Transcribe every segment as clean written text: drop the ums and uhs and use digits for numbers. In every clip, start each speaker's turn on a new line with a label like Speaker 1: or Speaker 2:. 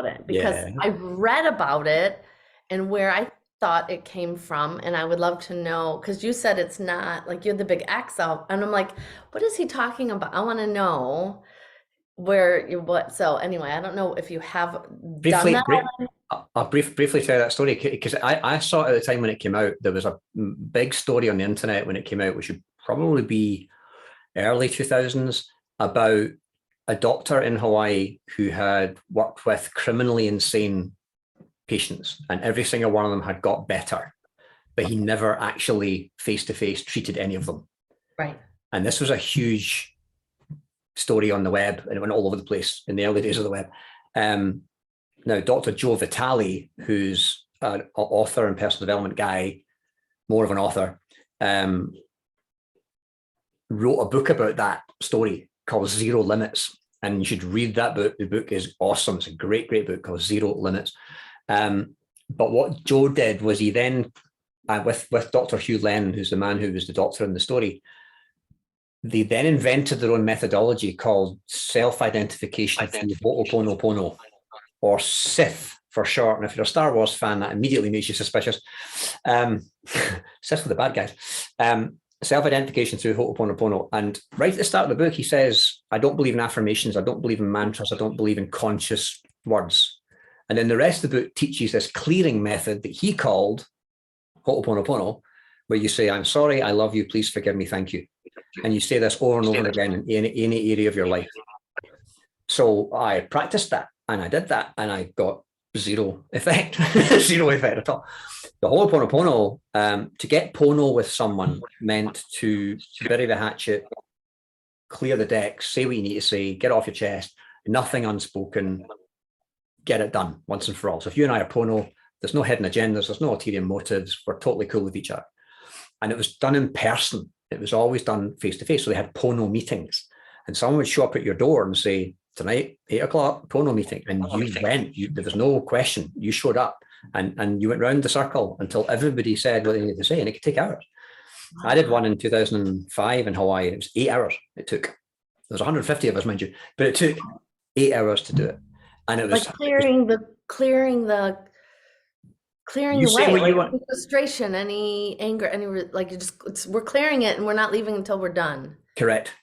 Speaker 1: about it because
Speaker 2: Yeah.
Speaker 1: I read about it and where I thought it came from. And I would love to know, because you said it's not like you had the big X out. And I'm like, what is he talking about? I want to know where you what. So anyway, I don't know if you have done
Speaker 2: Briefly,
Speaker 1: that.
Speaker 2: brief, I'll briefly tell that story because I saw it at the time when it came out. There was a big story on the internet when it came out, which would probably be early 2000s, about a doctor in Hawaii who had worked with criminally insane patients, and every single one of them had got better, but he never actually face to face treated any of them.
Speaker 1: Right.
Speaker 2: And this was a huge story on the web, and it went all over the place in the early days of the web. Now, Dr. Joe Vitale, who's an author and personal development guy, more of an author, wrote a book about that story called Zero Limits. And you should read that book. The book is awesome. It's a great, great book called Zero Limits. But what Joe did was he then, with Dr. Hugh Lennon, who's the man who was the doctor in the story, they then invented their own methodology called self-identification through Ho'oponopono, or SIF for short. And if you're a Star Wars fan, that immediately makes you suspicious. SIF for the bad guys. Self-identification through Ho'oponopono. And right at the start of the book, he says, I don't believe in affirmations. I don't believe in mantras. I don't believe in conscious words. And then the rest of the book teaches this clearing method that he called Ho'oponopono, where you say, I'm sorry, I love you, please forgive me, thank you. And you say this over and over again in any area of your life. So I practiced that and I did that and I got zero effect, zero effect at all. The Ho'oponopono, to get pono with someone meant to bury the hatchet, clear the decks, say what you need to say, get it off your chest, nothing unspoken, get it done once and for all. So if you and I are pono, there's no hidden agendas, there's no ulterior motives, we're totally cool with each other. And it was done in person. It was always done face to face. So they had pono meetings and someone would show up at your door and say, tonight, 8 o'clock, pono meeting. And you went, there was no question. You showed up and you went round the circle until everybody said what they needed to say, and it could take hours. I did one in 2005 in Hawaii. It was 8 hours it took. There was 150 of us, mind you, but it took 8 hours to do it. And it was
Speaker 1: like clearing the way, like any frustration, any anger, any like we're clearing it and we're not leaving until we're done.
Speaker 2: Correct.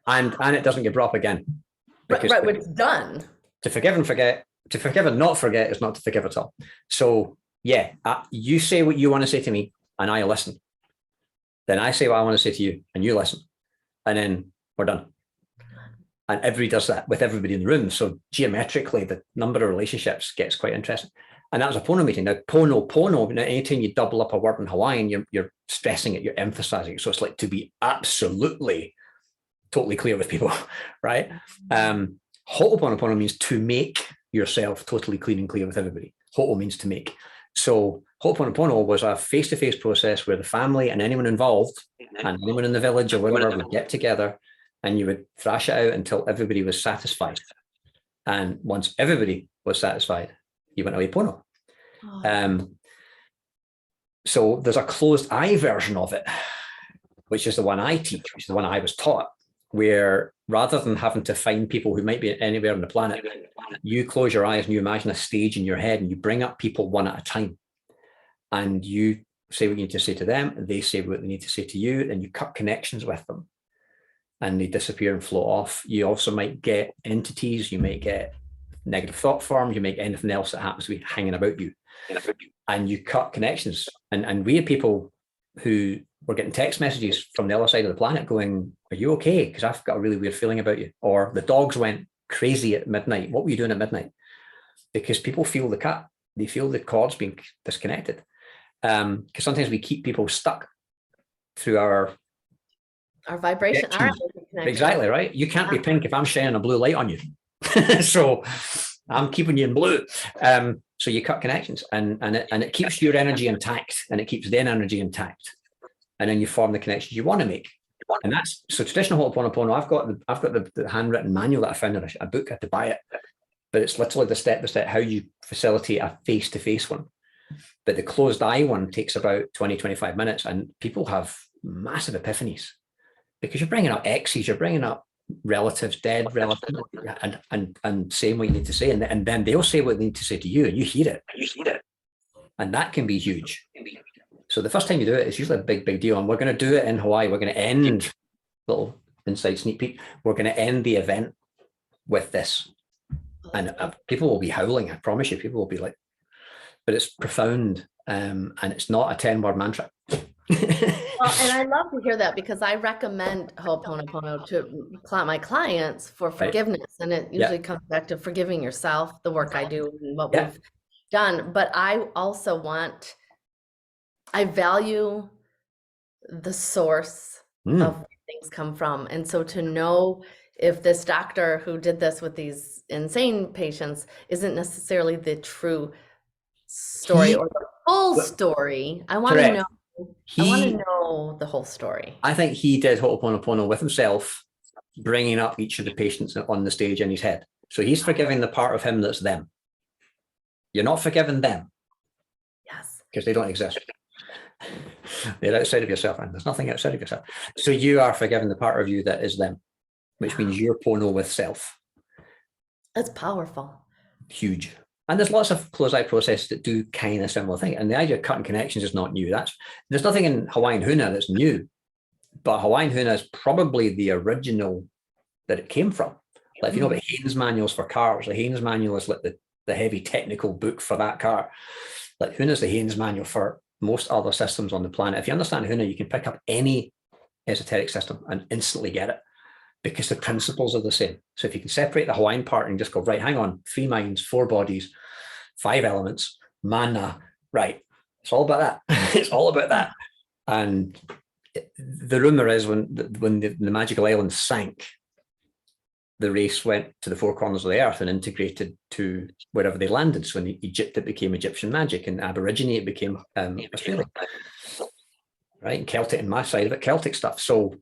Speaker 2: And it doesn't get brought up again.
Speaker 1: Right, when it's done.
Speaker 2: To forgive and not forget is not to forgive at all. So yeah, you say what you want to say to me and I listen. Then I say what I want to say to you and you listen. And then we're done. And everybody does that with everybody in the room. So geometrically, the number of relationships gets quite interesting. And that was a pono meeting. Now, pono, anytime you double up a word in Hawaiian, you're stressing it, you're emphasizing it. So it's like to be absolutely, totally clear with people, right? Ho'oponopono means to make yourself totally clean and clear with everybody. Ho'o means to make. So Ho'oponopono was a face-to-face process where the family and anyone involved and anyone in the village or whatever would get together and you would thrash it out until everybody was satisfied. And once everybody was satisfied, you went away pono. So there's a closed eye version of it, which is the one I teach, which is the one I was taught, where rather than having to find people who might be anywhere on the planet, you close your eyes and you imagine a stage in your head and you bring up people one at a time. And you say what you need to say to them, and they say what they need to say to you, and you cut connections with them. And they disappear and float off. You also might get entities, you might get negative thought forms, you might get anything else that happens to be hanging about you. And you cut connections. And we had people who were getting text messages from the other side of the planet going, are you okay? Because I've got a really weird feeling about you. Or the dogs went crazy at midnight. What were you doing at midnight? Because people feel the cut. They feel the cords being disconnected. Because sometimes we keep people stuck through our
Speaker 1: vibration.
Speaker 2: Exactly, right? You can't be pink if I'm shining a blue light on you. So I'm keeping you in blue. So you cut connections and it keeps your energy intact and it keeps their energy intact. And then you form the connections you want to make. And that's so traditional Ho'oponopono. I've got the handwritten manual that I found in a book. I had to buy it, but it's literally the step by step how you facilitate a face-to-face one. But the closed eye one takes about 20, 25 minutes, and people have massive epiphanies because you're bringing up exes, you're bringing up relatives, dead relatives, and saying what you need to say, and then they'll say what they need to say to you, and you hear it, and that can be huge. So the first time you do it, it's usually a big deal, and we're going to do it in Hawaii. We're going to end, little inside sneak peek, we're going to end the event with this, and people will be howling. I promise you, people will be like, but it's profound, and it's not a 10-word mantra.
Speaker 1: Well, and I love to hear that, because I recommend Ho'oponopono to my clients for forgiveness. And it usually comes back to forgiving yourself, the work I do and what we've done. But I also I value the source of where things come from. And so to know if this doctor who did this with these insane patients isn't necessarily the true story or the full story, I want to know. I want to know the whole story.
Speaker 2: I think he did Ho'oponopono with himself, bringing up each of the patients on the stage in his head. So he's forgiving the part of him that's them. You're not forgiving them.
Speaker 1: Yes.
Speaker 2: Because they don't exist. They're outside of yourself, and there's nothing outside of yourself. So you are forgiving the part of you that is them, which means you're pono with self.
Speaker 1: That's powerful.
Speaker 2: Huge. And there's lots of close-eye processes that do kind of similar thing. And the idea of cutting connections is not new. There's nothing in Hawaiian Huna that's new, but Hawaiian Huna is probably the original that it came from. Like if you know about Haynes manuals for cars, the Haynes manual is like the heavy technical book for that car. Like Huna is the Haynes manual for most other systems on the planet. If you understand Huna, you can pick up any esoteric system and instantly get it, because the principles are the same. So if you can separate the Hawaiian part and just go, right, hang on, 3 minds, 4 bodies, 5 elements, mana, right. It's all about that. It's all about that. And the rumor is when the magical island sank, the race went to the 4 corners of the earth and integrated to wherever they landed. So in Egypt, it became Egyptian magic, and Aborigine, it became Australian, right? And Celtic, in my side of it, Celtic stuff. So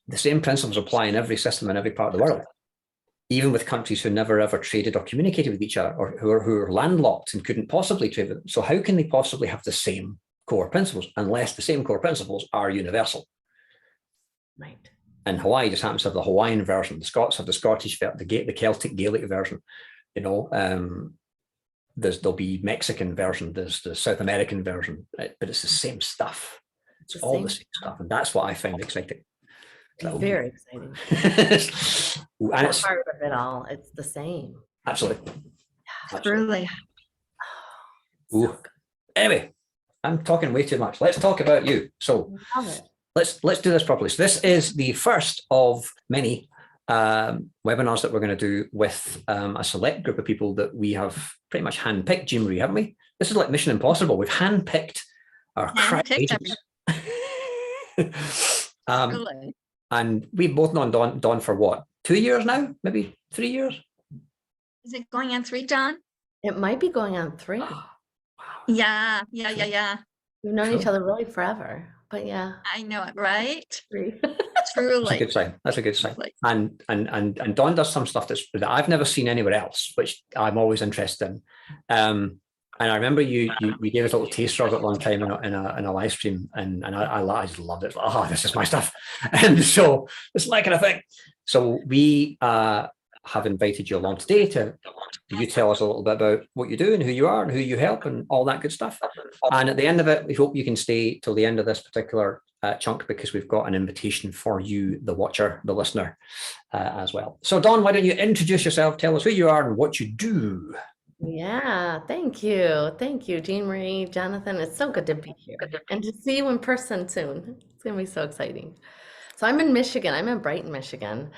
Speaker 2: the same principles apply in every system in every part of the world, even with countries who never ever traded or communicated with each other, or who are landlocked and couldn't possibly trade with them. So how can they possibly have the same core principles unless the same core principles are universal?
Speaker 1: Right.
Speaker 2: And Hawaii just happens to have the Hawaiian version. The Scots have the Scottish, the Celtic Gaelic version. You know, there'll be Mexican version. There's the South American version, but it's the same stuff. It's all the same stuff, and that's what I find exciting.
Speaker 1: It's very exciting.
Speaker 2: And it's
Speaker 1: part of it all. It's the same.
Speaker 2: Absolutely.
Speaker 3: Truly.
Speaker 2: Ooh. Anyway, I'm talking way too much. Let's talk about you. So let's do this properly. So this is the first of many webinars that we're going to do with a select group of people that we have pretty much handpicked, Jean Marie, haven't we? This is like Mission Impossible. We've handpicked our crack agents. And we've both known Dawn for what, 2 years now? Maybe 3 years?
Speaker 3: Is it going on 3, John?
Speaker 1: It might be going on 3.
Speaker 2: Wow.
Speaker 3: Yeah.
Speaker 1: We've known each other really forever, but yeah.
Speaker 3: I know it, right?
Speaker 1: 3.
Speaker 3: Truly.
Speaker 2: That's a good sign. That's a good sign. And Dawn does some stuff that I've never seen anywhere else, which I'm always interested in. And I remember you gave us a little taster of it one time in a live stream, and I just loved it. Oh, this is my stuff. And so it's like kind of thing. So we have invited you along today to you tell us a little bit about what you do and who you are and who you help and all that good stuff. And at the end of it, we hope you can stay till the end of this particular chunk, because we've got an invitation for you, the watcher, the listener, as well. So Dawn, why don't you introduce yourself, tell us who you are and what you do.
Speaker 1: Yeah, thank you. Thank you, Jean Marie, Jonathan. It's so good to be here and to see you in person soon. It's going to be so exciting. So I'm in Michigan. I'm in Brighton, Michigan,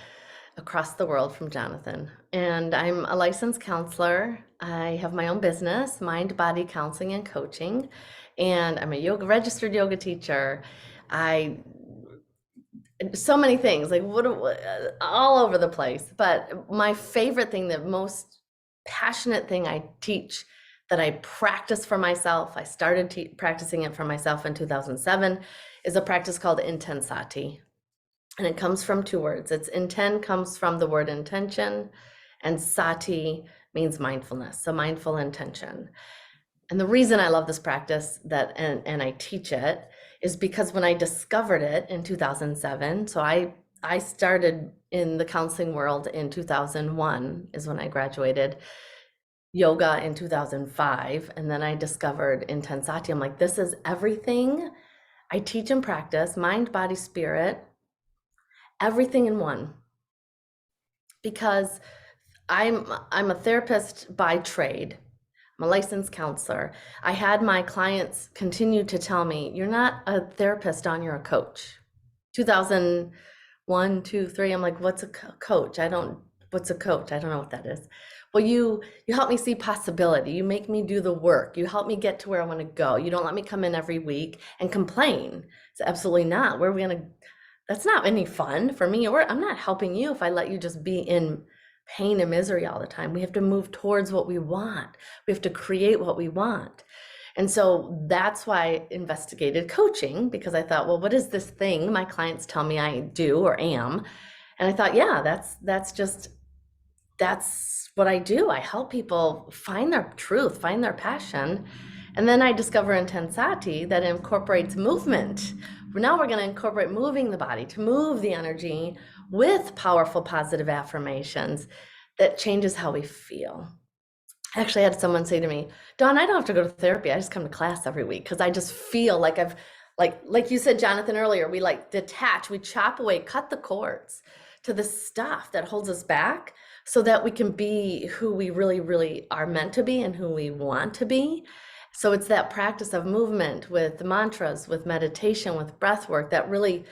Speaker 1: across the world from Jonathan. And I'm a licensed counselor. I have my own business, Mind Body Counseling and Coaching. And I'm a registered yoga teacher. So many things, like all over the place. But my favorite thing, the most passionate thing I teach, that I practice for myself, I started practicing it for myself in 2007, is a practice called Intensati. And it comes from 2 words. It's intent comes from the word intention, and sati means mindfulness, so mindful intention. And the reason I love this practice and I teach it is because when I discovered it in 2007, so I I started in the counseling world in 2001 is when I graduated, yoga in 2005, and then I discovered Intensati. I'm like, this is everything I teach and practice, mind, body, spirit, everything in one. Because I'm a therapist by trade. I'm a licensed counselor. I had my clients continue to tell me, you're not a therapist, Dawn, you're a coach. 2001, 2, 3, I'm like, what's a coach? What's a coach? I don't know what that is. Well, you help me see possibility. You make me do the work. You help me get to where I want to go. You don't let me come in every week and complain. It's absolutely not. Where are we going to, that's not any fun for me. Or I'm not helping you if I let you just be in pain and misery all the time. We have to move towards what we want. We have to create what we want. And so that's why I investigated coaching, because I thought, well, what is this thing my clients tell me I do or am? And I thought, yeah, that's what I do. I help people find their truth, find their passion. And then I discover Intensati that incorporates movement. Now we're going to incorporate moving the body to move the energy with powerful positive affirmations that changes how we feel. Actually, I had someone say to me, Dawn, I don't have to go to therapy. I just come to class every week because I just feel like I've, like you said, Jonathan, earlier, we like detach, we chop away, cut the cords to the stuff that holds us back so that we can be who we really, really are meant to be and who we want to be. So it's that practice of movement with mantras, with meditation, with breath work that really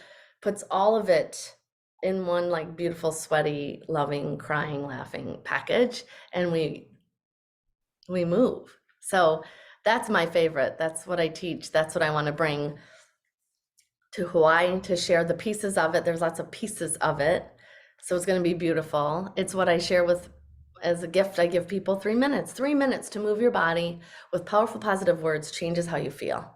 Speaker 1: puts all of it in one like beautiful, sweaty, loving, crying, laughing package. And we move. So that's my favorite. That's what I teach. That's what I want to bring to Hawaii to share the pieces of it. There's lots of pieces of it. So it's going to be beautiful. It's what I share with as a gift. I give people 3 minutes, 3 minutes to move your body with powerful, positive words changes how you feel.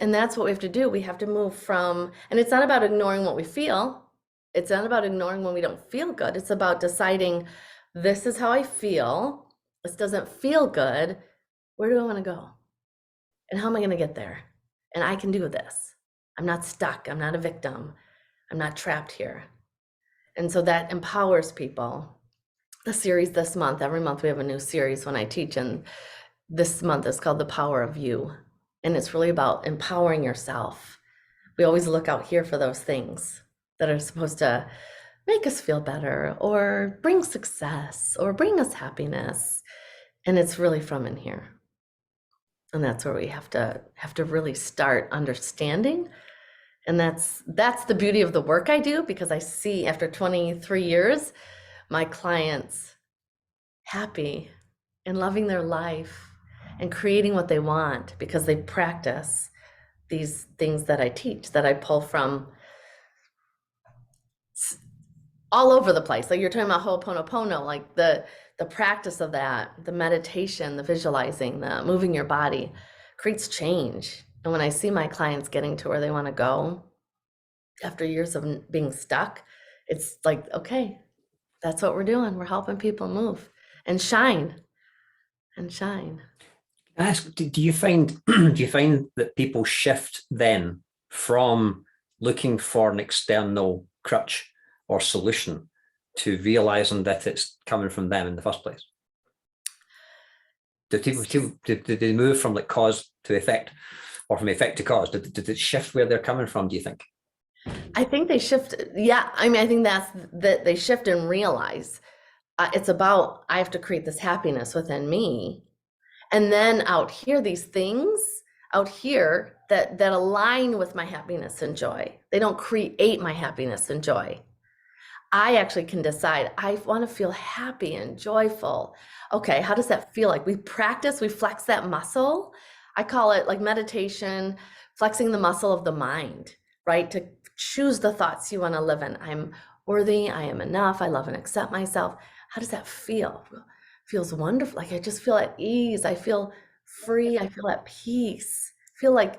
Speaker 1: And that's what we have to do. We have to move from, and it's not about ignoring what we feel. It's not about ignoring when we don't feel good. It's about deciding, this is how I feel. This doesn't feel good. Where do I want to go? And how am I going to get there? And I can do this. I'm not stuck. I'm not a victim. I'm not trapped here. And so that empowers people. The series this month, every month we have a new series when I teach, and this month is called The Power of You. And it's really about empowering yourself. We always look out here for those things that are supposed to make us feel better or bring success or bring us happiness. And it's really from in here. And that's where we have to really start understanding. And that's the beauty of the work I do, because I see after 23 years, my clients happy and loving their life and creating what they want because they practice these things that I teach, that I pull from all over the place. Like you're talking about Ho'oponopono, like the practice of that, the meditation, the visualizing, the moving your body creates change. And when I see my clients getting to where they want to go after years of being stuck, it's like, okay, that's what we're doing. We're helping people move and shine and shine.
Speaker 2: Can I ask, do you find do you find that people shift then from looking for an external crutch or solution to realizing that it's coming from them in the first place? Do they move from like cause to effect, or from effect to cause? Did it shift where they're coming from, do you think?
Speaker 1: I think they shift. Yeah, I mean, I think that's that they shift and realize it's about, I have to create this happiness within me. And then out here, these things out here that align with my happiness and joy. They don't create my happiness and joy. I actually can decide, I want to feel happy and joyful. Okay, how does that feel like? We practice, we flex that muscle. I call it like meditation, flexing the muscle of the mind, right? To choose the thoughts you want to live in. I'm worthy, I am enough, I love and accept myself. How does that feel? Feels wonderful. Like I just feel at ease. I feel free. I feel at peace. I feel like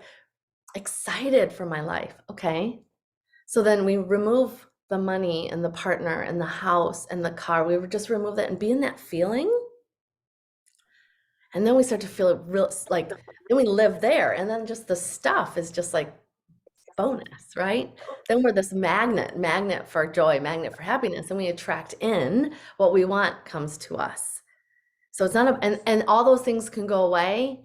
Speaker 1: excited for my life. Okay. So then we remove the money and the partner and the house and the car. We would just remove that and be in that feeling. And then we start to feel it real, like then we live there. And then just the stuff is just like bonus, right? Then we're this magnet for joy, magnet for happiness, and we attract in what we want comes to us. So it's not and all those things can go away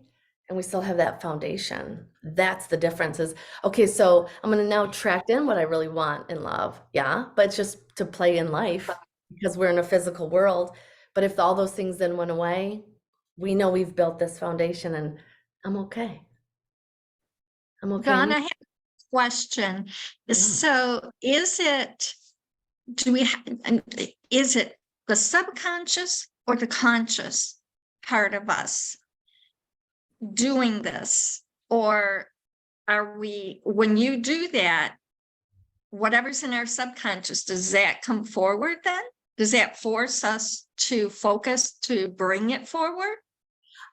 Speaker 1: and we still have that foundation. That's the difference is, okay, so I'm going to now attract in what I really want in love. Yeah, but it's just to play in life because we're in a physical world. But if all those things then went away, we know we've built this foundation and I'm okay. I'm okay.
Speaker 3: Don, I have a question.
Speaker 1: Yeah.
Speaker 3: So is it the subconscious or the conscious part of us doing this? Or are we, when you do that, whatever's in our subconscious, does that come forward then? Does that force us to focus to bring it forward?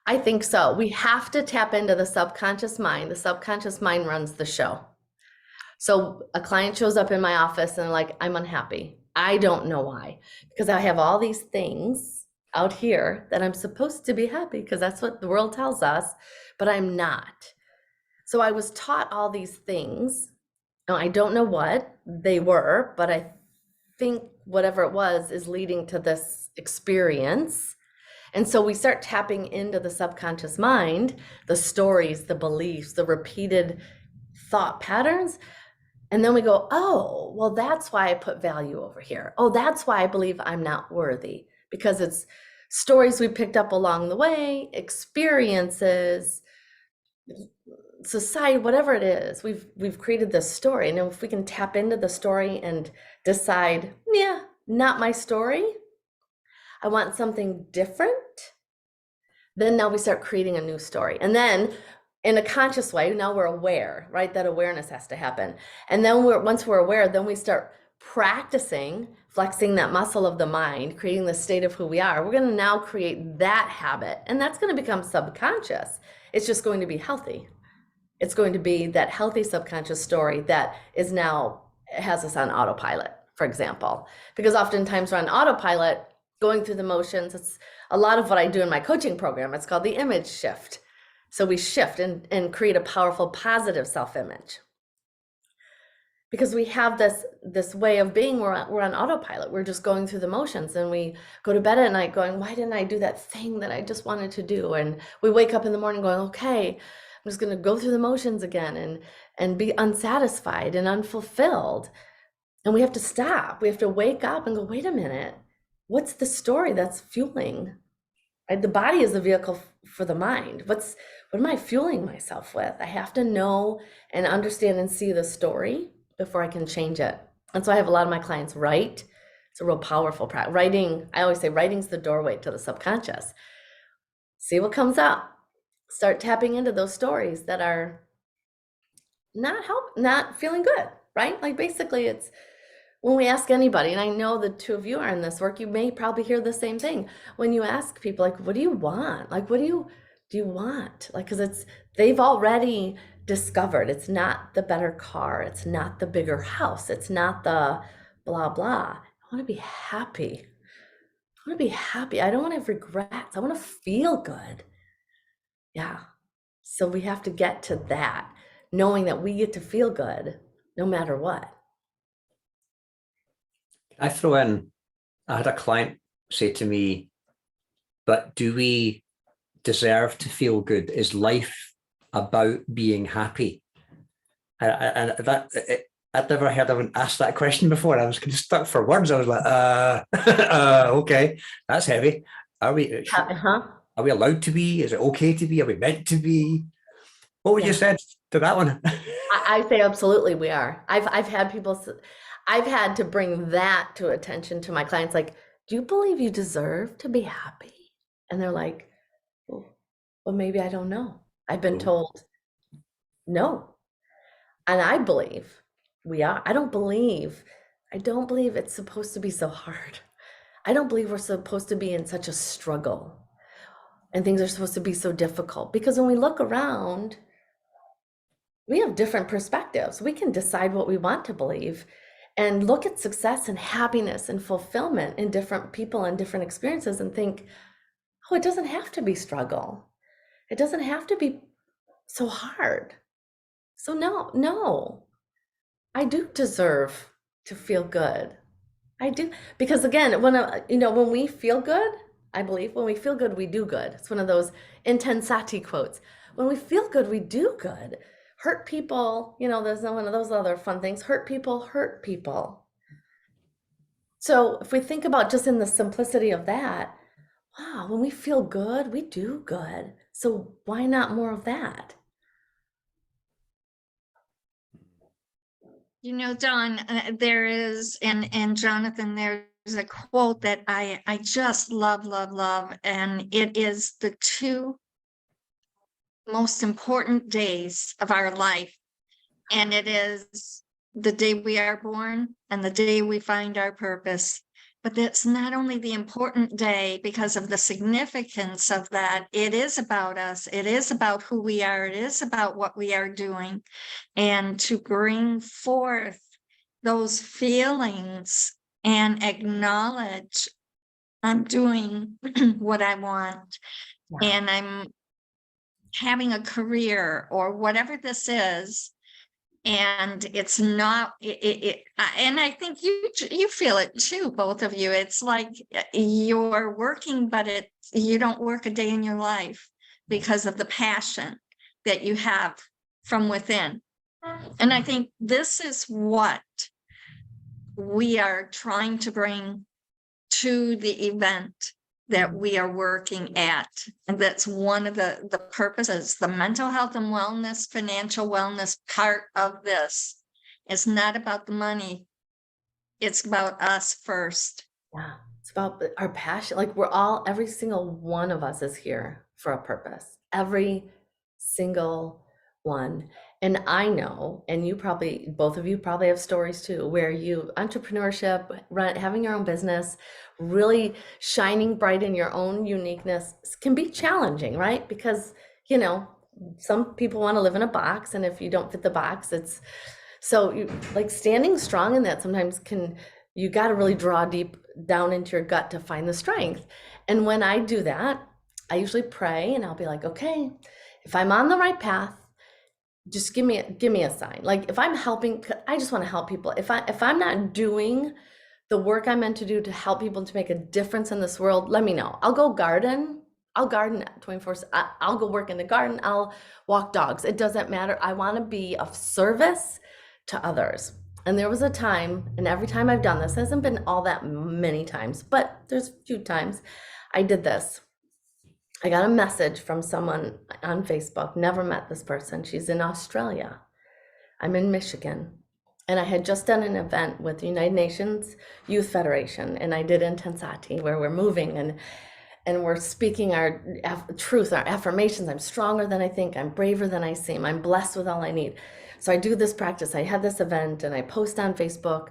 Speaker 1: I think so. We have to tap into the subconscious mind. The subconscious mind runs the show. So a client shows up in my office and like, I'm unhappy. I don't know why, because I have all these things out here that I'm supposed to be happy because that's what the world tells us, but I'm not. So I was taught all these things. Now, I don't know what they were, but I think whatever it was is leading to this experience. And so we start tapping into the subconscious mind, the stories, the beliefs, the repeated thought patterns. And then we go, oh, well, that's why I put value over here. Oh, that's why I believe I'm not worthy, because it's stories we picked up along the way, experiences, society, whatever it is. We've created this story. And if we can tap into the story and decide, yeah, not my story, I want something different, then now we start creating a new story. And then in a conscious way, now we're aware, right? That awareness has to happen. And then once we're aware, then we start practicing, flexing that muscle of the mind, creating the state of who we are. We're going to now create that habit, and that's going to become subconscious. It's just going to be healthy. It's going to be that healthy subconscious story that is now has us on autopilot, for example, because oftentimes we're on autopilot going through the motions. It's a lot of what I do in my coaching program. It's called the image shift. So we shift and create a powerful, positive self-image. Because we have this way of being, we're on autopilot. We're just going through the motions, and we go to bed at night going, why didn't I do that thing that I just wanted to do? And we wake up in the morning going, okay, I'm just going to go through the motions again and be unsatisfied and unfulfilled. And we have to stop. We have to wake up and go, wait a minute, what's the story that's fueling? Right? The body is the vehicle for the mind. What am I fueling myself with? I have to know and understand and see the story before I can change it. And so I have a lot of my clients write. It's a real powerful practice. Writing, I always say writing's the doorway to the subconscious. See what comes up. Start tapping into those stories that are not feeling good, right? Like basically it's when we ask anybody, and I know the two of you are in this work, you may probably hear the same thing. When you ask people, like, what do you want? Like, what do you want? Like, because they've already discovered it's not the better car. It's not the bigger house. It's not the blah, blah. I want to be happy. I want to be happy. I don't want to have regrets. I want to feel good. Yeah. So we have to get to that, knowing that we get to feel good no matter what.
Speaker 2: I throw in, I had a client say to me, but do we deserve to feel good? Is life about being happy? And I'd never heard anyone ask that question before. I was kind of stuck for words. I was like, okay, that's heavy. Are we allowed to be? Is it okay to be? Are we meant to be? What would you say to that one?
Speaker 1: I say absolutely we are. I've had people, I've had to bring that to attention to my clients. Like, do you believe you deserve to be happy? And they're like, well, maybe I don't know. I've been told no. And I believe we are. I don't believe it's supposed to be so hard. I don't believe we're supposed to be in such a struggle and things are supposed to be so difficult, because when we look around, we have different perspectives. We can decide what we want to believe and look at success and happiness and fulfillment in different people and different experiences and think, oh, it doesn't have to be struggle. It doesn't have to be so hard. So no. I do deserve to feel good. I do, because again, when we feel good, I believe when we feel good, we do good. It's one of those Intensati quotes. When we feel good, we do good. Hurt people, there's one of those other fun things. Hurt people hurt people. So if we think about just in the simplicity of that, wow, when we feel good, we do good. So why not more of that?
Speaker 3: Dawn, there is, and Jonathan, there's a quote that I just love, love, love, and it is the two most important days of our life. And it is the day we are born and the day we find our purpose. But that's not only the important day because of the significance of that. It is about us. It is about who we are. It is about what we are doing. And to bring forth those feelings and acknowledge I'm doing what I want,
Speaker 1: Yeah.
Speaker 3: and I'm having a career or whatever this is. And it's not and I think you feel it too, both of you. It's like you're working, but you don't work a day in your life because of the passion that you have from within. And I think this is what we are trying to bring to the event that we are working at. And that's one of the purposes, the mental health and wellness, financial wellness part of this. It's not about the money. It's about us first.
Speaker 1: Yeah, it's about our passion. Like every single one of us is here for a purpose. Every single one. And I know, and both of you probably have stories too, where entrepreneurship, having your own business, really shining bright in your own uniqueness can be challenging, right? Because, some people want to live in a box, and if you don't fit the box, like standing strong in that sometimes you got to really draw deep down into your gut to find the strength. And when I do that, I usually pray and I'll be like, okay, if I'm on the right path, just give me a sign. Like if I'm helping, I just want to help people. If I'm not doing the work I'm meant to do to help people to make a difference in this world, let me know. I'll go garden. I'll garden 24. I'll go work in the garden. I'll walk dogs. It doesn't matter. I want to be of service to others. And there was a time, and every time I've done this, hasn't been all that many times, but there's a few times I did this. I got a message from someone on Facebook, never met this person. She's in Australia. I'm in Michigan. And I had just done an event with the United Nations Youth Federation, and I did Intensati, where we're moving and we're speaking our truth, our affirmations. I'm stronger than I think. I'm braver than I seem. I'm blessed with all I need. So I do this practice. I had this event and I post on Facebook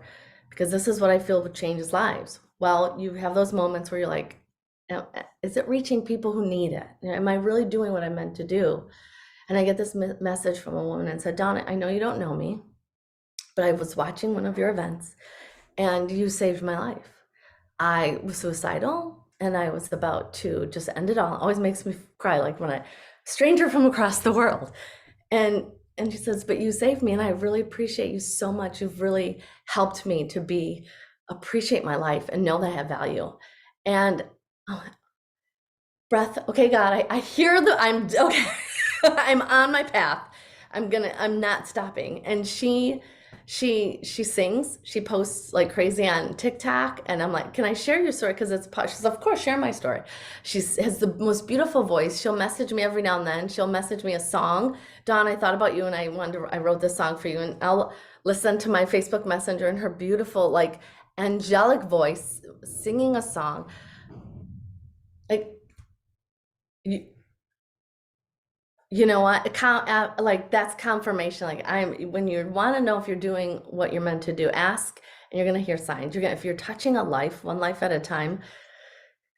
Speaker 1: because this is what I feel changes lives. Well, you have those moments where you're like, is it reaching people who need it? Am I really doing what I'm meant to do? And I get this message from a woman and said, Donna, I know you don't know me, but I was watching one of your events and you saved my life. I was suicidal and I was about to just end it all. It always makes me cry, like when a stranger from across the world. And she says, but you saved me and I really appreciate you so much. You've really helped me to appreciate my life and know that I have value. And breath, okay, God, I hear I'm okay. I'm on my path. I'm not stopping. And she sings, she posts like crazy on TikTok. And I'm like, can I share your story? Because she says, of course, share my story. She has the most beautiful voice. She'll message me every now and then. She'll message me a song. Dawn, I thought about you and I wrote this song for you. And I'll listen to my Facebook Messenger and her beautiful, like angelic voice singing a song. Like, you know what, like that's confirmation. Like when you want to know if you're doing what you're meant to do, ask and you're going to hear signs. If you're touching one life at a time,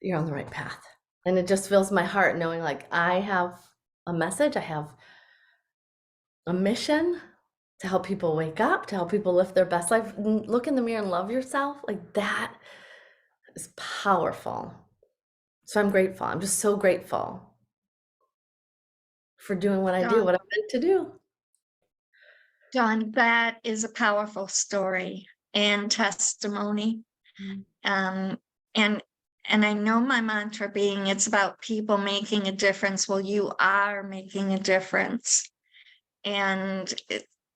Speaker 1: you're on the right path. And it just fills my heart knowing like I have a message, I have a mission to help people wake up, to help people live their best life. Look in the mirror and love yourself. Like that is powerful. So I'm grateful. I'm just so grateful for doing what I do, what I'm meant to do.
Speaker 3: Dawn, that is a powerful story and testimony.
Speaker 1: Mm.
Speaker 3: Um, and I know my mantra being it's about people making a difference. Well, you are making a difference. And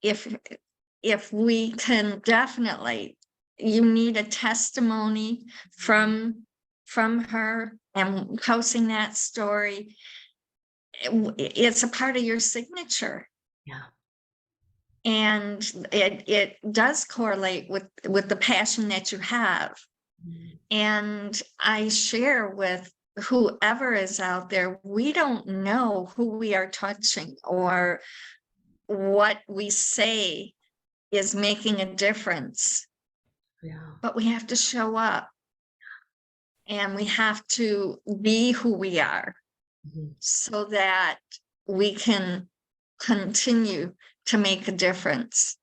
Speaker 3: if we can definitely, you need a testimony from her and posting that story. It's a part of your signature.
Speaker 1: Yeah.
Speaker 3: And it does correlate with the passion that you have.
Speaker 1: Mm.
Speaker 3: And I share with whoever is out there, we don't know who we are touching or what we say is making a difference,
Speaker 1: Yeah.
Speaker 3: but we have to show up and we have to be who we are
Speaker 1: Mhm.
Speaker 3: so that we can continue to make a difference.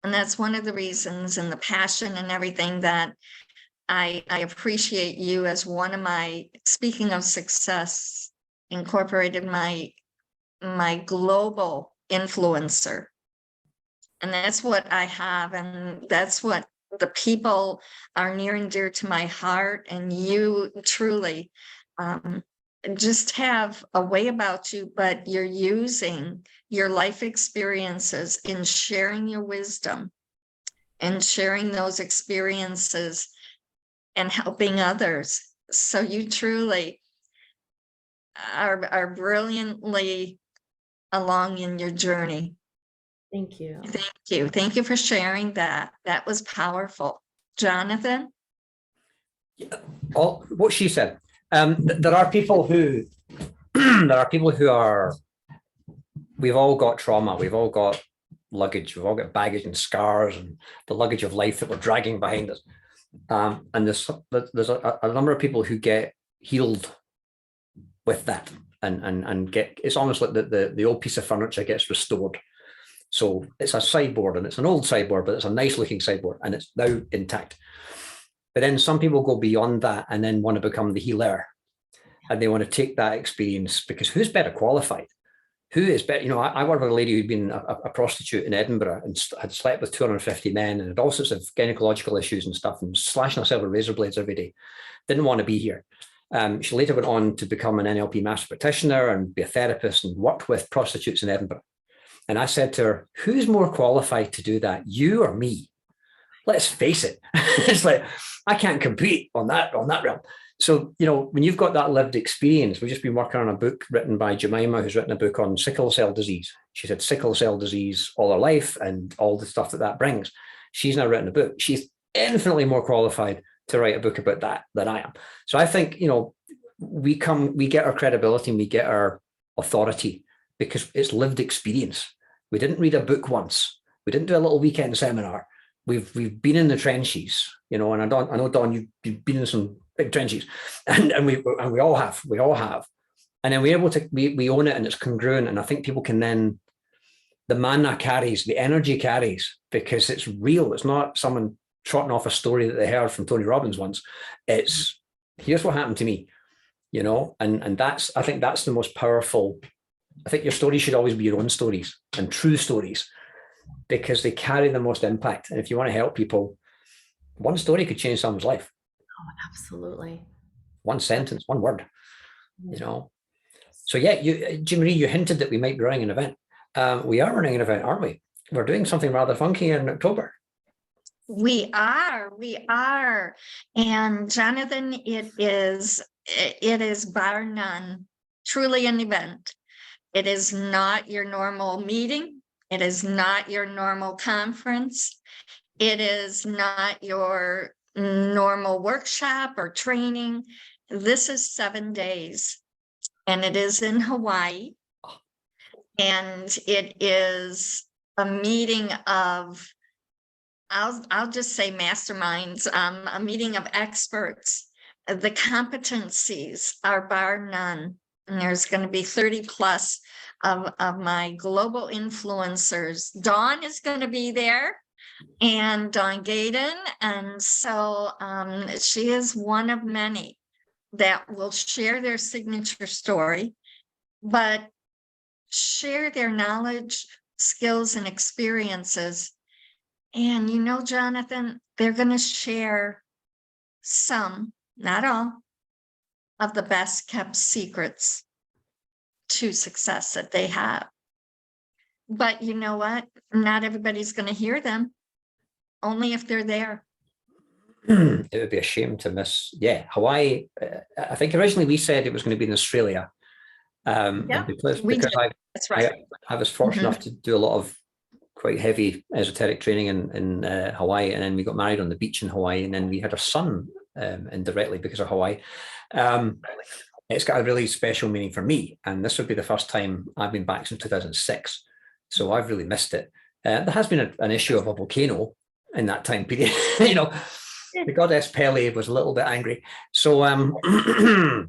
Speaker 3: And that's one of the reasons and the passion and everything that I appreciate you as one of my, speaking of success, incorporated my global influencer. And that's what I have. And that's what the people are near and dear to my heart. And you truly just have a way about you, but you're using your life experiences in sharing your wisdom and sharing those experiences and helping others. So you truly are brilliantly along in your journey.
Speaker 1: Thank you.
Speaker 3: Thank you. Thank you for sharing that. That was powerful. Jonathan?
Speaker 2: All what she said. There are people who there are people who are. We've all got trauma. We've all got luggage. We've all got baggage and scars and the luggage of life that we're dragging behind us. And there's a number of people who get healed with that and get. It's almost like the old piece of furniture gets restored. So it's a sideboard and it's an old sideboard, but it's a nice looking sideboard and it's now intact. But then some people go beyond that and then want to become the healer. And they want to take that experience because who's better qualified? Who is better? You know, I worked with a lady who'd been a prostitute in Edinburgh and had slept with 250 men and had all sorts of gynecological issues and stuff and slashing herself with razor blades every day. Didn't want to be here. She later went on to become an NLP master practitioner and be a therapist and worked with prostitutes in Edinburgh. And I said to her, who's more qualified to do that, you or me? Let's face it. It's like, I can't compete on that realm. So, you know, when you've got that lived experience, we've just been working on a book written by Jemima, who's written a book on sickle cell disease. She's had sickle cell disease all her life and all the stuff that brings. She's now written a book. She's infinitely more qualified to write a book about that than I am. So I think, you know, we get our credibility and we get our authority because it's lived experience. We didn't read a book once. We didn't do a little weekend seminar. We've been in the trenches, you know, and I know, Dawn, you've been in some big trenches, and we all have, and then we're able to we own it and it's congruent, and I think people can then, the mana carries, the energy carries because it's real. It's not someone trotting off a story that they heard from Tony Robbins once. It's here's what happened to me, you know, and that's, I think that's the most powerful. I think your stories should always be your own stories and true stories because they carry the most impact. And if you want to help people, one story could change someone's life.
Speaker 1: Oh, absolutely.
Speaker 2: One sentence, one word, you know. So yeah, Jean Marie, you hinted that we might be running an event. We are running an event, aren't we? We're doing something rather funky in October.
Speaker 3: We are. And Jonathan, it is bar none, truly an event. It is not your normal meeting. It is not your normal conference. It is not your normal workshop or training. This is 7 days and it is in Hawaii. And it is a meeting of, I'll just say masterminds, a meeting of experts. The competencies are bar none. And there's going to be 30 plus of my global influencers. Dawn is going to be there, and Dawn Gaden. And so she is one of many that will share their signature story, but share their knowledge skills and experiences. And you know, Jonathan, they're going to share some, not all, of the best kept secrets to success that they have. But you know what? Not everybody's going to hear them, only if they're there.
Speaker 2: It would be a shame to miss. Yeah, Hawaii. I think originally we said it was going to be in Australia. And because
Speaker 3: That's right.
Speaker 2: I was fortunate enough to do a lot of quite heavy esoteric training in Hawaii, and then we got married on the beach in Hawaii, and then we had our son indirectly because of Hawaii. It's got a really special meaning for me, and this would be the first time I've been back since 2006, so I've really missed it. There has been an issue of a volcano in that time period. You know, the goddess Pele was a little bit angry. So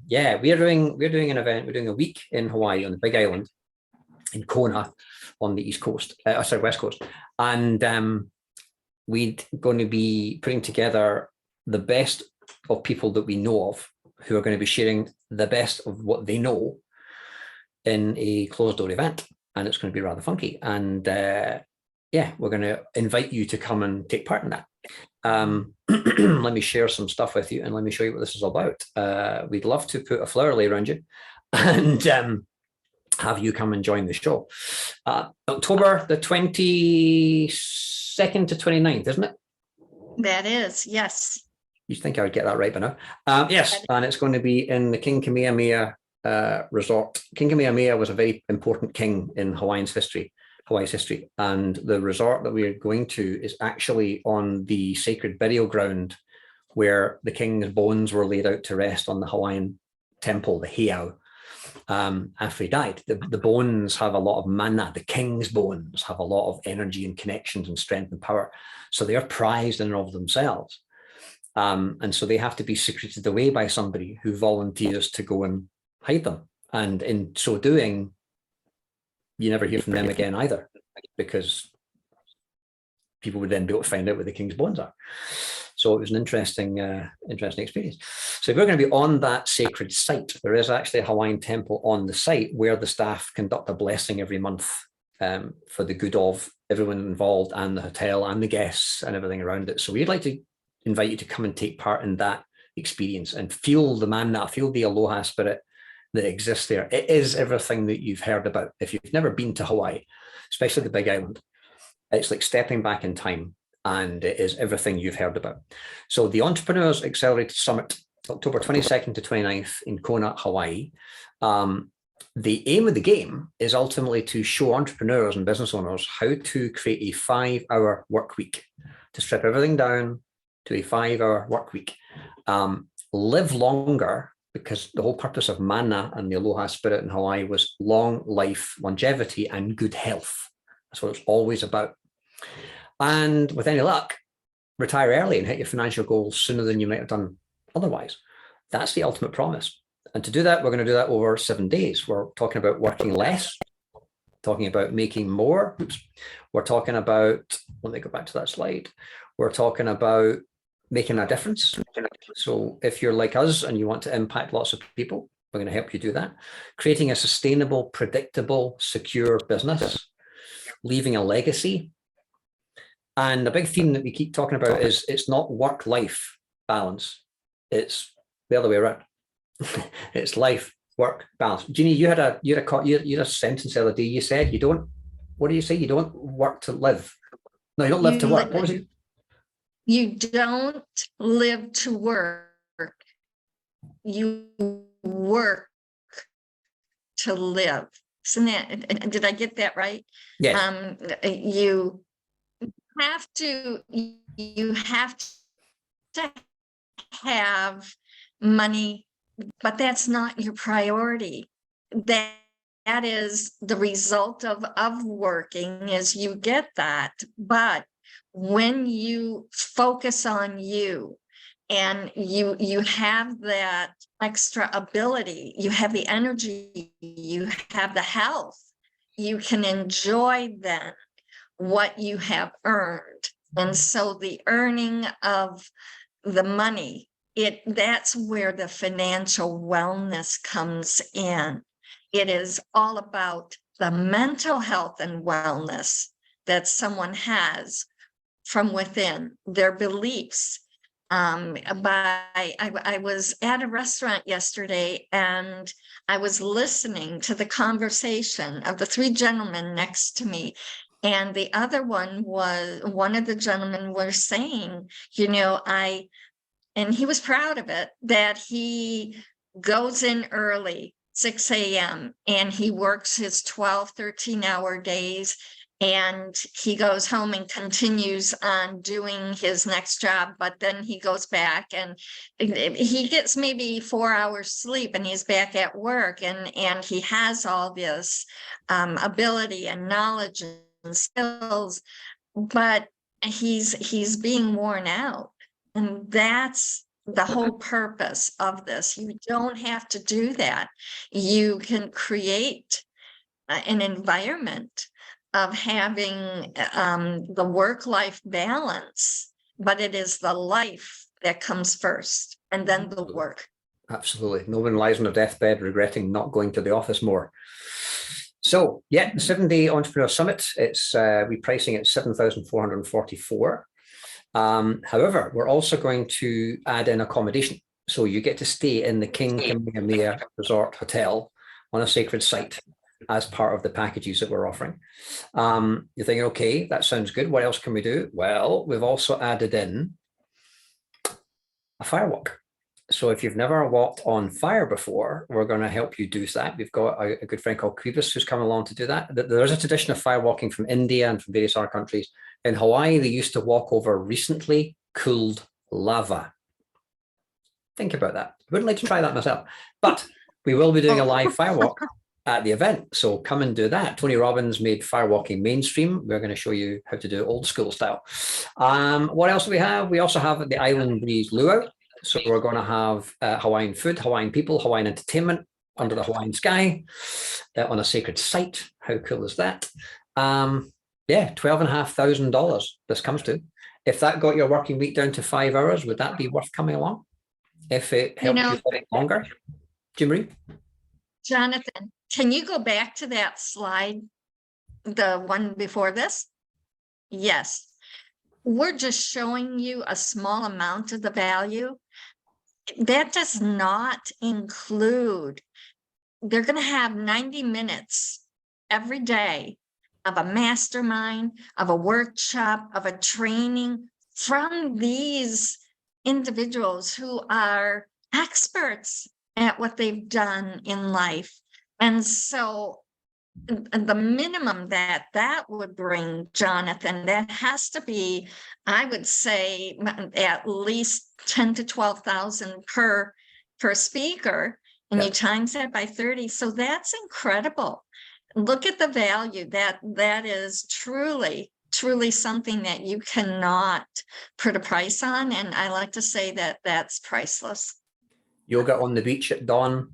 Speaker 2: yeah, we're doing an event. We're doing a week in Hawaii on the Big Island in Kona on the East Coast, West Coast, and we're going to be putting together the best of people that we know of who are going to be sharing the best of what they know in a closed door event, and it's going to be rather funky. And yeah, we're going to invite you to come and take part in that. Let me share some stuff with you and let me show you what this is all about. We'd love to put a flower lay around you and have you come and join the show. October the 22nd to 29th, isn't it?
Speaker 3: That is, yes.
Speaker 2: You'd think I would get that right by now. Yes, and it's going to be in the King Kamehameha resort. King Kamehameha was a very important king in Hawaii's history, and the resort that we're going to is actually on the sacred burial ground where the king's bones were laid out to rest on the Hawaiian temple, the heiau, after he died. The bones have a lot of mana. The king's bones have a lot of energy and connections and strength and power, so they are prized in and of themselves. And so they have to be secreted away by somebody who volunteers to go and hide them. And in so doing, you never hear from them again either, because people would then be able to find out where the king's bones are. So it was an interesting experience. So if we're going to be on that sacred site, there is actually a Hawaiian temple on the site where the staff conduct a blessing every month for the good of everyone involved and the hotel and the guests and everything around it. So we'd like to invite you to come and take part in that experience and feel the mana, feel the aloha spirit that exists there. It is everything that you've heard about. If you've never been to Hawaii, especially the Big Island, it's like stepping back in time, and it is everything you've heard about. So the Entrepreneurs Accelerator Summit, October 22nd to 29th in Kona, Hawaii. The aim of the game is ultimately to show entrepreneurs and business owners how to create a 5-hour work week, to strip everything down to a 5-hour work week. Live longer, because the whole purpose of mana and the aloha spirit in Hawaii was long life, longevity, and good health. That's what it's always about. And with any luck, retire early and hit your financial goals sooner than you might have done otherwise. That's the ultimate promise. And to do that, we're going to do that over 7 days. We're talking about working less, talking about making more. We're talking about, let me go back to that slide. We're talking about making a difference. So if you're like us and you want to impact lots of people, we're going to help you do that. Creating a sustainable, predictable, secure business, leaving a legacy. And the big theme that we keep talking about is it's not work-life balance. It's the other way around. It's life, work, balance. Jeannie, you had a sentence the other day. You said you don't, what do you say? You don't work to live. No, you don't live to work. What was it?
Speaker 3: You don't live to work. You work to live. Isn't that, did I get that right?
Speaker 2: Yes.
Speaker 3: You have to have money, but that's not your priority. That is the result of working, is you get that. But when you focus on you and you have that extra ability, you have the energy, you have the health, you can enjoy then what you have earned. And so the earning of the money, that's where the financial wellness comes in. It is all about the mental health and wellness that someone has from within, their beliefs. I was at a restaurant yesterday and I was listening to the conversation of the three gentlemen next to me. And the other one of the gentlemen was saying, and he was proud of it, that he goes in early, 6 a.m., and he works his 12, 13-hour days. And he goes home and continues on doing his next job, but then he goes back and he gets maybe 4 hours sleep and he's back at work, and he has all this ability and knowledge and skills, but he's being worn out. And that's the whole purpose of this. You don't have to do that. You can create an environment of having the work-life balance, but it is the life that comes first and then the work.
Speaker 2: Absolutely. No one lies on their deathbed regretting not going to the office more. So yeah, the 7-day Entrepreneur Summit, it's repricing at $7,444. However, we're also going to add in accommodation. So you get to stay in the King Kamehameha Resort Hotel on a sacred site as part of the packages that we're offering. You're thinking, okay, that sounds good. What else can we do? Well, we've also added in a firewalk. So if you've never walked on fire before, we're going to help you do that. We've got a good friend called Kribis who's come along to do that. There's a tradition of firewalking from India and from various other countries. In Hawaii, they used to walk over recently cooled lava. Think about that. I wouldn't like to try that myself, but we will be doing a live firewalk at the event. So come and do that. Tony Robbins made firewalking mainstream. We're going to show you how to do it old school style. What else do we have? We also have the Island Breeze Luau. So we're going to have Hawaiian food, Hawaiian people, Hawaiian entertainment under the Hawaiian sky on a sacred site. How cool is that? Yeah, $12,500 this comes to. If that got your working week down to 5 hours, would that be worth coming along? If it helped you think longer? Jim Marie?
Speaker 3: Jonathan, can you go back to that slide, the one before this? Yes. We're just showing you a small amount of the value. That does not include, they're going to have 90 minutes every day of a mastermind, of a workshop, of a training from these individuals who are experts at what they've done in life. And so the minimum that would bring, Jonathan, that has to be, I would say, at least 10 to 12,000 per speaker, and you times that by 30. So that's incredible. Look at the value. That is truly something that you cannot put a price on. And I like to say that that's priceless.
Speaker 2: Yoga on the beach at dawn,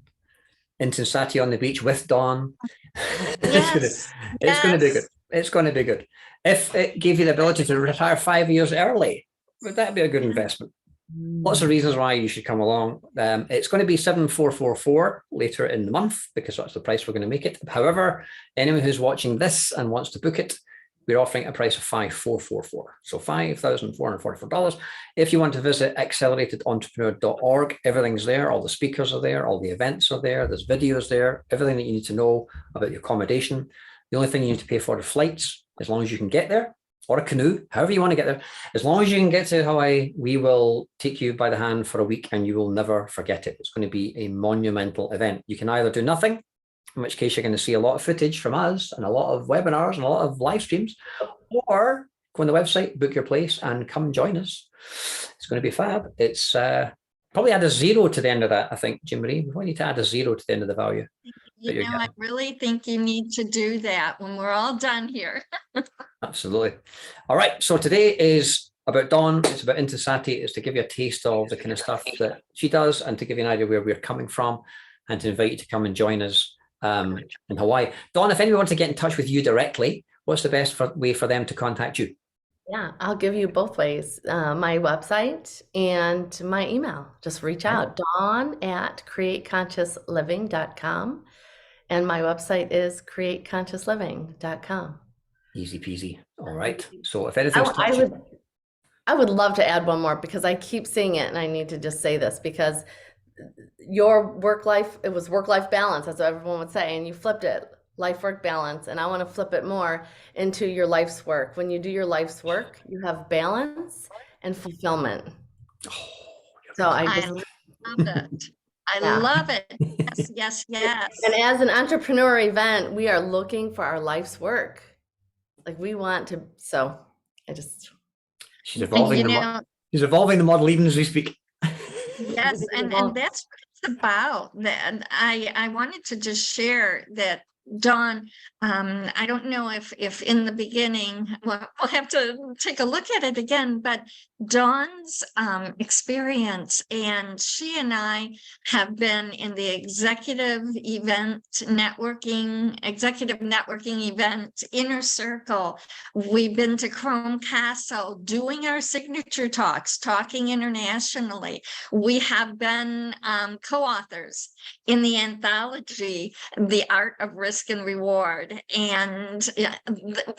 Speaker 2: Intensati on the beach with dawn.
Speaker 3: Yes,
Speaker 2: it's going to be good. It's going to be good. If it gave you the ability to retire 5 years early, would that be a good investment? Lots of reasons why you should come along. It's going to be 7,444 later in the month because that's the price we're going to make it. However, anyone who's watching this and wants to book it, we're offering a price of 5,444. So $5,444. If you want to visit acceleratederentrepreneur.org, everything's there. All the speakers are there. All the events are there. There's videos there. Everything that you need to know about your accommodation. The only thing you need to pay for are flights, as long as you can get there, or a canoe, however you want to get there. As long as you can get to Hawaii, we will take you by the hand for a week and you will never forget it. It's going to be a monumental event. You can either do nothing, in which case you're going to see a lot of footage from us and a lot of webinars and a lot of live streams, or go on the website, book your place and come join us. It's going to be fab. It's probably add a 0 to the end of that, I think, Jim Marie. We need to add a 0 to the end of the value.
Speaker 3: I really think you need to do that when we're all done here.
Speaker 2: Absolutely. All right. So today is about Dawn. It's about Intensati. It's to give you a taste of the kind of stuff that she does and to give you an idea where we're coming from and to invite you to come and join us in Hawaii. Dawn, if anyone wants to get in touch with you directly, what's the best way for them to contact you?
Speaker 1: Yeah, I'll give you both ways, my website and my email. Just reach out, Dawn at createconsciousliving.com. And my website is createconsciousliving.com.
Speaker 2: Easy peasy. All right. So if
Speaker 1: I,
Speaker 2: anything's
Speaker 1: I
Speaker 2: touched
Speaker 1: would I would love to add one more because I keep seeing it and I need to just say this because your work life, it was work life balance, that's what everyone would say, and you flipped it, life work balance. And I want to flip it more into your life's work. When you do your life's work, you have balance and fulfillment.
Speaker 2: oh,
Speaker 1: So I
Speaker 3: I
Speaker 1: just,
Speaker 3: love it. I
Speaker 1: yeah.
Speaker 3: love it. Yes, yes, yes.
Speaker 1: And as an entrepreneur event, we are looking for our life's work. Like we want to, so I just,
Speaker 2: she's evolving
Speaker 3: You
Speaker 2: the
Speaker 3: know,
Speaker 2: she's evolving the model even as we speak.
Speaker 3: yes, and that's what it's about. That I wanted to just share that, Dawn. I don't know if in the beginning, well, we'll have to take a look at it again, but Dawn's experience, and she and I have been in the executive networking event, Inner Circle. We've been to Chrome Castle doing our signature talks, talking internationally. We have been co-authors in the anthology, The Art of Risk and Reward. And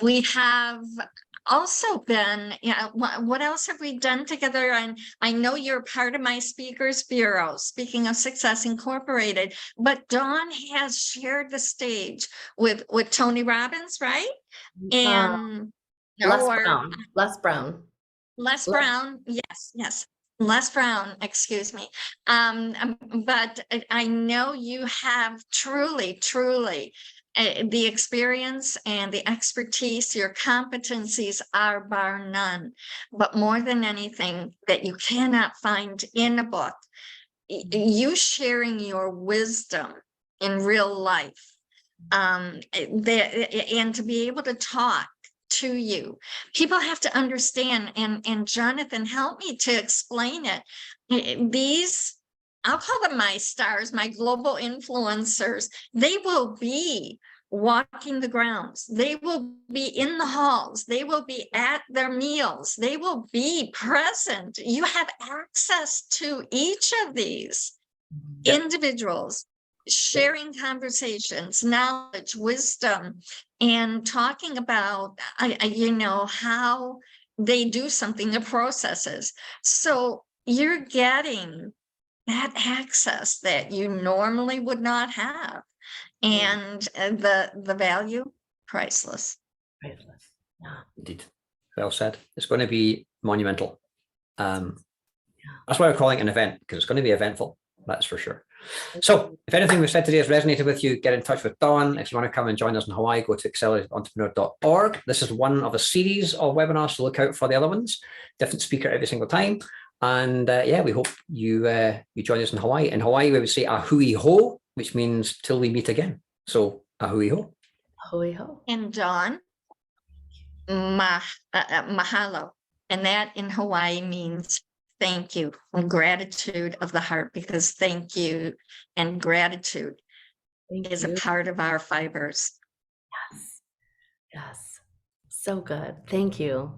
Speaker 3: we have also been, what else have we done together? And I know you're part of my Speakers Bureau, Speaking of Success Incorporated, but Dawn has shared the stage with Tony Robbins, right? And
Speaker 1: Les Brown, Les Brown.
Speaker 3: Les Brown, yes, Les Brown, excuse me. But I know you have truly the experience and the expertise, your competencies are bar none. But more than anything that you cannot find in a book, you sharing your wisdom in real life, and to be able to talk to you. People have to understand, and Jonathan, help me to explain it. These, I'll call them my stars, my global influencers, they will be walking the grounds. They will be in the halls. They will be at their meals. They will be present. You have access to each of these individuals, sharing conversations, knowledge, wisdom, and talking about, how they do something, the processes. So you're getting that access that you normally would not have. And the value, priceless.
Speaker 1: Priceless. Yeah.
Speaker 2: Indeed. Well said. It's going to be monumental. That's why we're calling it an event, because it's going to be eventful. That's for sure. So if anything we've said today has resonated with you, get in touch with Dawn. If you want to come and join us in Hawaii, go to acceleratelentrepreneur.org. This is one of a series of webinars, so look out for the other ones. Different speaker every single time. And we hope you join us in Hawaii. In Hawaii, we would say ahui ho, which means till we meet again. So ahui ho.
Speaker 1: Ahui ho.
Speaker 3: And Dawn, mahalo. And that in Hawaii means thank you, and gratitude of the heart, because thank you and gratitude is a part of our fibers.
Speaker 1: Yes. So good. Thank you.